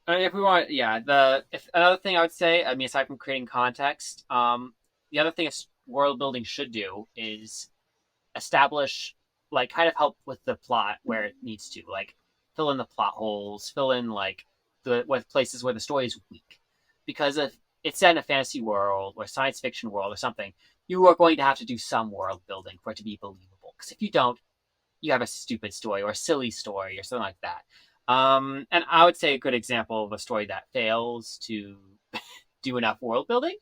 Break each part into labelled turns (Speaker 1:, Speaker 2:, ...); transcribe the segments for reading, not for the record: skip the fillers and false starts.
Speaker 1: And if we want, yeah, if another thing I would say, I mean, aside from creating context, the other thing world building should do is establish, like, kind of help with the plot where it needs to, like, fill in the plot holes, fill in like the with places where the story is weak, because if it's set in a fantasy world or science fiction world or something, you are going to have to do some world building for it to be believable. Because if you don't, you have a stupid story or a silly story or something like that. And I would say a good example of a story that fails to do enough world building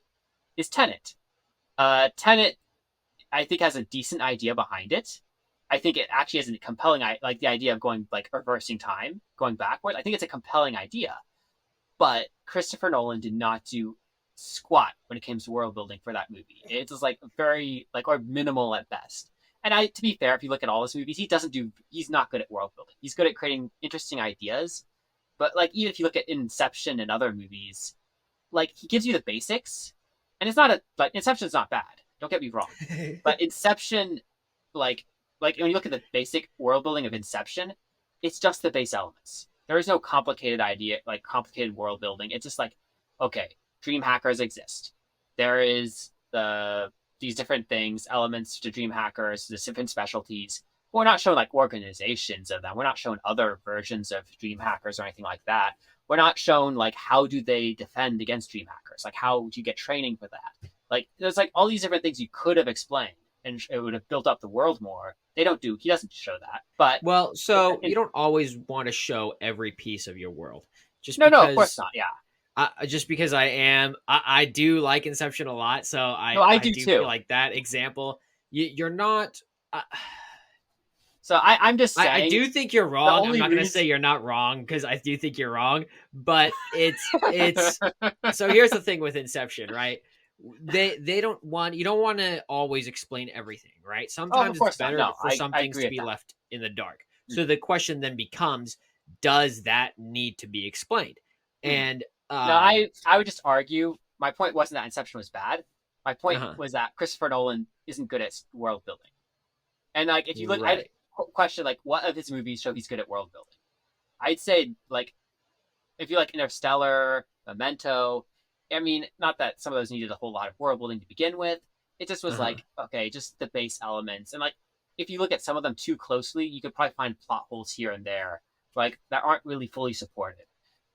Speaker 1: is Tenet. Tenet, I think, has a decent idea behind it. I think it actually has a compelling, like the idea of going, like, reversing time, going backward. I think it's a compelling idea, but Christopher Nolan did not do squat when it came to world building for that movie. It's just like very, like, or minimal at best. And to be fair, if you look at all his movies, he's not good at world building. He's good at creating interesting ideas, but like even if you look at Inception and other movies, like he gives you the basics, and it's not a like Inception's not bad. Don't get me wrong, but Inception, like when you look at the basic world building of Inception, it's just the base elements. There is no complicated idea, like complicated world building. It's just like, okay, dream hackers exist. There is these different things, elements to dream hackers, the different specialties. We're not showing like organizations of them. We're not showing other versions of dream hackers or anything like that. We're not shown like how do they defend against dream hackers? Like how do you get training for that? Like there's like all these different things you could have explained, and it would have built up the world more. They don't do. He doesn't show that. But
Speaker 2: Well, so you don't always want to show every piece of your world, just
Speaker 1: no, of course
Speaker 2: because
Speaker 1: not. Yeah,
Speaker 2: I do like Inception a lot, so
Speaker 1: no, I
Speaker 2: I
Speaker 1: do
Speaker 2: do feel
Speaker 1: too.
Speaker 2: like that example. You're not.
Speaker 1: So I'm just
Speaker 2: I
Speaker 1: saying
Speaker 2: do think you're
Speaker 1: the
Speaker 2: wrong. I'm
Speaker 1: only
Speaker 2: not gonna say
Speaker 1: reason.
Speaker 2: you're not wrong because I do think you're wrong, but it's. So here's the thing with Inception, right? They don't want, you don't want to always explain everything, right?
Speaker 1: Oh, of
Speaker 2: Sometimes it's
Speaker 1: course not.
Speaker 2: better
Speaker 1: No,
Speaker 2: for some
Speaker 1: I
Speaker 2: things
Speaker 1: agree
Speaker 2: to
Speaker 1: with
Speaker 2: be
Speaker 1: that.
Speaker 2: left in the dark.
Speaker 1: Mm-hmm.
Speaker 2: So the question then becomes, does that need to be explained?
Speaker 1: Mm-hmm.
Speaker 2: And
Speaker 1: No, I would just argue. My point wasn't that Inception was bad. My point
Speaker 2: uh-huh,
Speaker 1: was that Christopher Nolan isn't good at world building. And like if you look, I
Speaker 2: right,
Speaker 1: question like what of his movies show he's good at world building. I'd say like if you like Interstellar, Memento. I mean, not that some of those needed a whole lot of world building to begin with. It just was
Speaker 2: uh-huh,
Speaker 1: like okay, just the base elements. And like if you look at some of them too closely, you could probably find plot holes here and there, like that aren't really fully supported.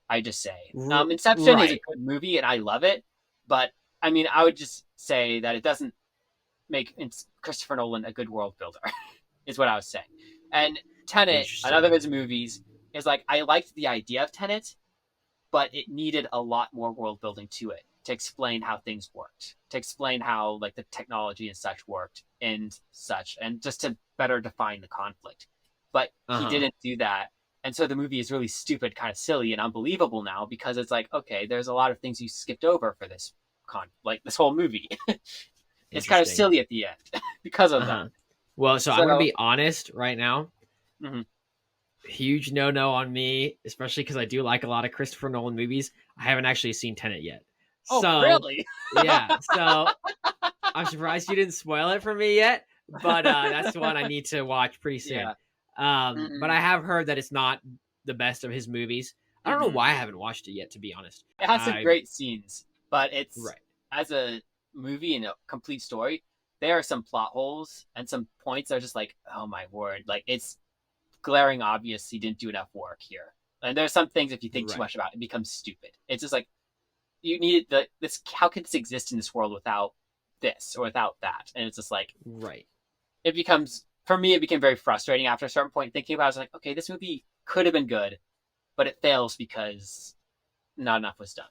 Speaker 1: I just say. Inception is a
Speaker 2: right.
Speaker 1: good movie and I love it, but I mean, I would just say that it doesn't make Christopher Nolan a good world builder, is what I was saying. And Tenet, another of
Speaker 2: Interesting.
Speaker 1: his movies, is like I liked the idea of Tenet, but it needed a lot more world building to it to explain how things worked, to explain how like the technology and such worked and such, and just to better define the conflict. But he
Speaker 2: Uh-huh.
Speaker 1: didn't do that. And so the movie is really stupid, kind of silly and unbelievable now because it's like, okay, there's a lot of things you skipped over for this like this whole movie. It's kind of
Speaker 2: Interesting.
Speaker 1: silly at the end because of that.
Speaker 2: Uh-huh. Well, so I'm gonna
Speaker 1: So,
Speaker 2: be honest right now.
Speaker 1: mhm.
Speaker 2: Huge no on me, especially because I do like a lot of Christopher Nolan movies. I haven't actually seen Tenet yet.
Speaker 1: Oh,
Speaker 2: So
Speaker 1: really?
Speaker 2: yeah, so I'm surprised you didn't spoil it for me yet, but that's the one I need to watch pretty soon.
Speaker 1: Yeah.
Speaker 2: But
Speaker 1: Mm-mm.
Speaker 2: I have heard that it's not the best of his movies. I don't know
Speaker 1: Mm-hmm.
Speaker 2: why I haven't watched it yet, to be honest.
Speaker 1: It has some
Speaker 2: I
Speaker 1: great scenes, but it's
Speaker 2: Right,
Speaker 1: as a movie and a complete story, there are some plot holes and some points that are just like, oh my word, like it's glaring obvious he didn't do enough work here. And there's some things if you think too
Speaker 2: right,
Speaker 1: much about it, it becomes stupid. It's just like you need this. How can this exist in this world without this or without that? And it's just like
Speaker 2: right.
Speaker 1: it becomes for me. It became very frustrating after a certain point. Thinking about, it, I was like, okay, this movie could have been good, but it fails because not enough was done.